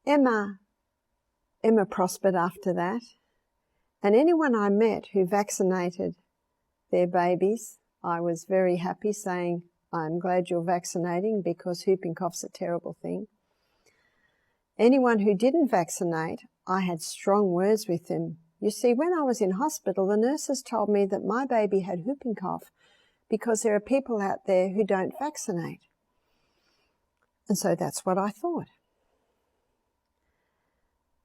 Emma prospered after that, and anyone I met who vaccinated their babies, I was very happy, saying, I'm glad you're vaccinating because whooping cough's a terrible thing. Anyone who didn't vaccinate, I had strong words with them. You see, when I was in hospital, the nurses told me that my baby had whooping cough because there are people out there who don't vaccinate. And so that's what I thought.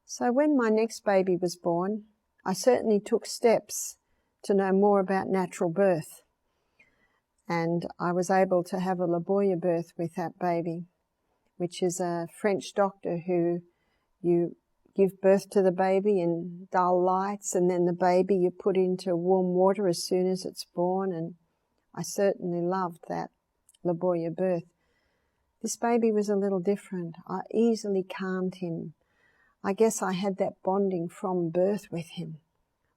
So when my next baby was born, I certainly took steps to know more about natural birth. And I was able to have a Laboya birth with that baby, which is a French doctor who you give birth to the baby in dull lights, and then the baby you put into warm water as soon as it's born. And I certainly loved that Laboya birth. This baby was a little different. I easily calmed him. I guess I had that bonding from birth with him.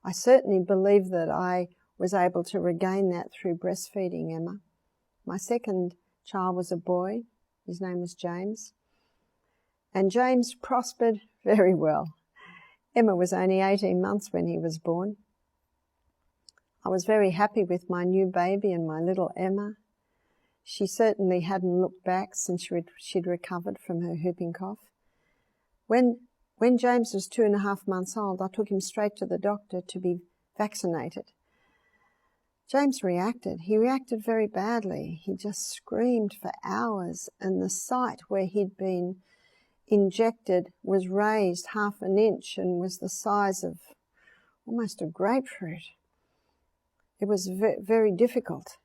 I certainly believe that I was able to regain that through breastfeeding Emma. My second child was a boy. His name was James. And James prospered very well. Emma was only 18 months when he was born. I was very happy with my new baby and my little Emma. She certainly hadn't looked back since she'd recovered from her whooping cough. When James was 2.5 months old, I took him straight to the doctor to be vaccinated. James reacted. He reacted very badly. He just screamed for hours, and the site where he'd been injected was raised 1/2 inch and was the size of almost a grapefruit. It was very difficult.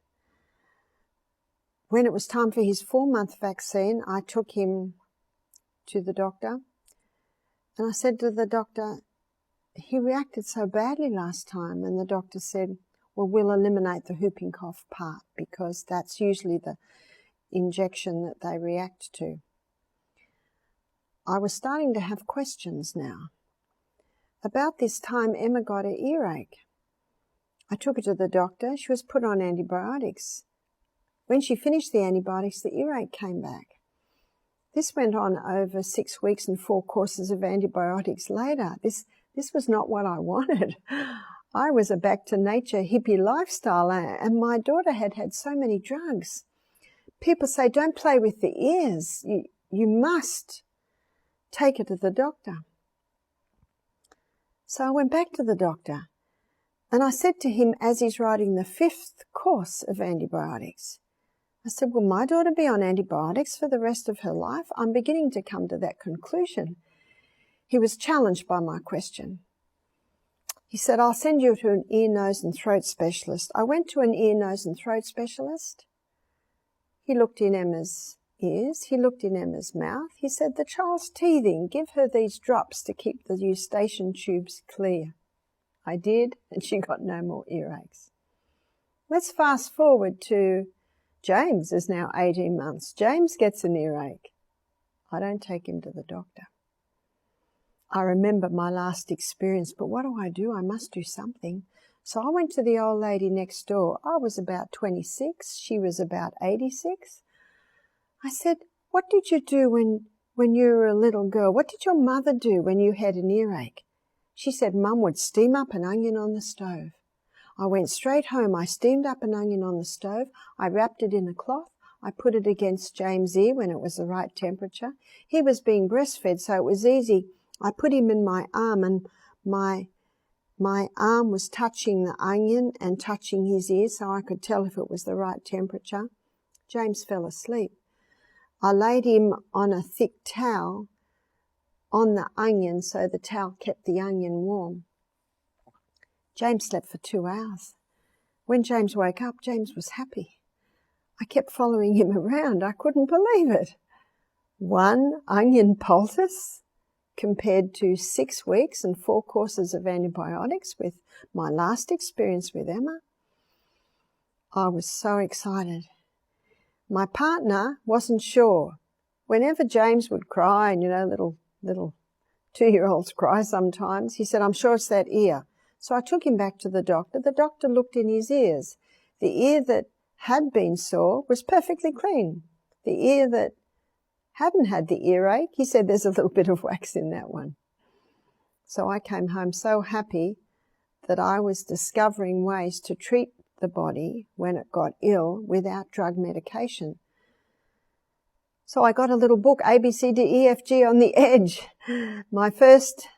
When it was time for his 4-month vaccine, I took him to the doctor, and I said to the doctor, he reacted so badly last time, and the doctor said, well, we'll eliminate the whooping cough part because that's usually the injection that they react to. I was starting to have questions now. About this time, Emma got an earache. I took her to the doctor. She was put on antibiotics. When she finished the antibiotics, the earache came back. This went on over 6 weeks and 4 courses of antibiotics later. This was not what I wanted. I was a back-to-nature hippie lifestyle, and my daughter had had so many drugs. People say, don't play with the ears. You must take her to the doctor. So I went back to the doctor, and I said to him as he's writing the 5th course of antibiotics, I said, will my daughter be on antibiotics for the rest of her life? I'm beginning to come to that conclusion. He was challenged by my question. He said, I'll send you to an ear, nose and throat specialist. I went to an ear, nose and throat specialist. He looked in Emma's ears. He looked in Emma's mouth. He said, the child's teething. Give her these drops to keep the eustachian tubes clear. I did, and she got no more earaches. Let's fast forward to James is now 18 months. James gets an earache. I don't take him to the doctor. I remember my last experience, but what do? I must do something. So I went to the old lady next door. I was about 26. She was about 86. I said, what did you do when you were a little girl? What did your mother do when you had an earache? She said, Mum would steam up an onion on the stove. I went straight home. I steamed up an onion on the stove. I wrapped it in a cloth. I put it against James' ear when it was the right temperature. He was being breastfed, so it was easy. I put him in my arm, and my arm was touching the onion and touching his ear, so I could tell if it was the right temperature. James fell asleep. I laid him on a thick towel on the onion, so the towel kept the onion warm. James slept for 2 hours. When James woke up, James was happy. I kept following him around. I couldn't believe it. 1 onion poultice compared to 6 weeks and 4 courses of antibiotics with my last experience with Emma. I was so excited. My partner wasn't sure. Whenever James would cry, and little 2-year-olds cry sometimes, he said, I'm sure it's that ear. So I took him back to the doctor. The doctor looked in his ears. The ear that had been sore was perfectly clean. The ear that hadn't had the earache. He said there's a little bit of wax in that one. So I came home so happy that I was discovering ways to treat the body when it got ill without drug medication. So I got a little book, ABCDEFG on the Edge. My first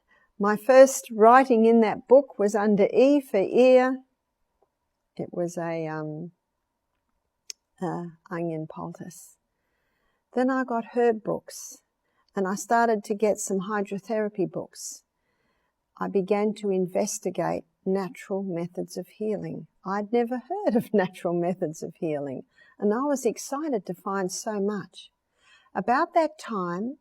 writing in that book was under E for ear. It was a onion poultice. Then I got herb books, and I started to get some hydrotherapy books. I began to investigate natural methods of healing. I'd never heard of natural methods of healing, and I was excited to find so much. About that time,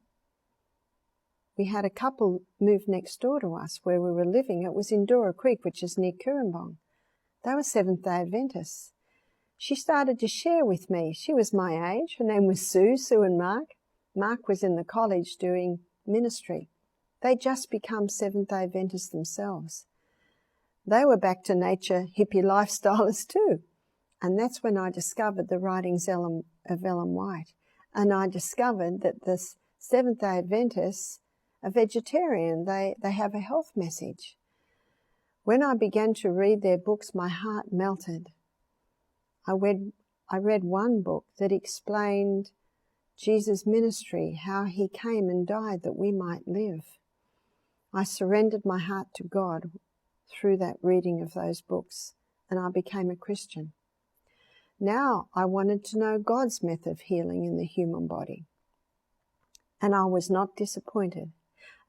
we had a couple move next door to us where we were living. It was in Dora Creek, which is near Cooranbong. They were Seventh-day Adventists. She started to share with me. She was my age. Her name was Sue and Mark. Mark was in the college doing ministry. They'd just become Seventh-day Adventists themselves. They were back to nature hippie lifestylers too. And that's when I discovered the writings of Ellen White. And I discovered that the Seventh-day Adventists are vegetarian. They have a health message. When I began to read their books, my heart melted. I read one book that explained Jesus' ministry, how he came and died that we might live. I surrendered my heart to God through that reading of those books, and I became a Christian. Now I wanted to know God's method of healing in the human body, and I was not disappointed.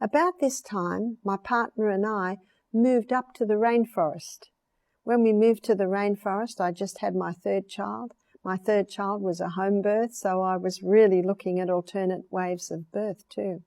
About this time, my partner and I moved up to the rainforest. When we moved to the rainforest, I just had my third child. My third child was a home birth, so I was really looking at alternate ways of birth too.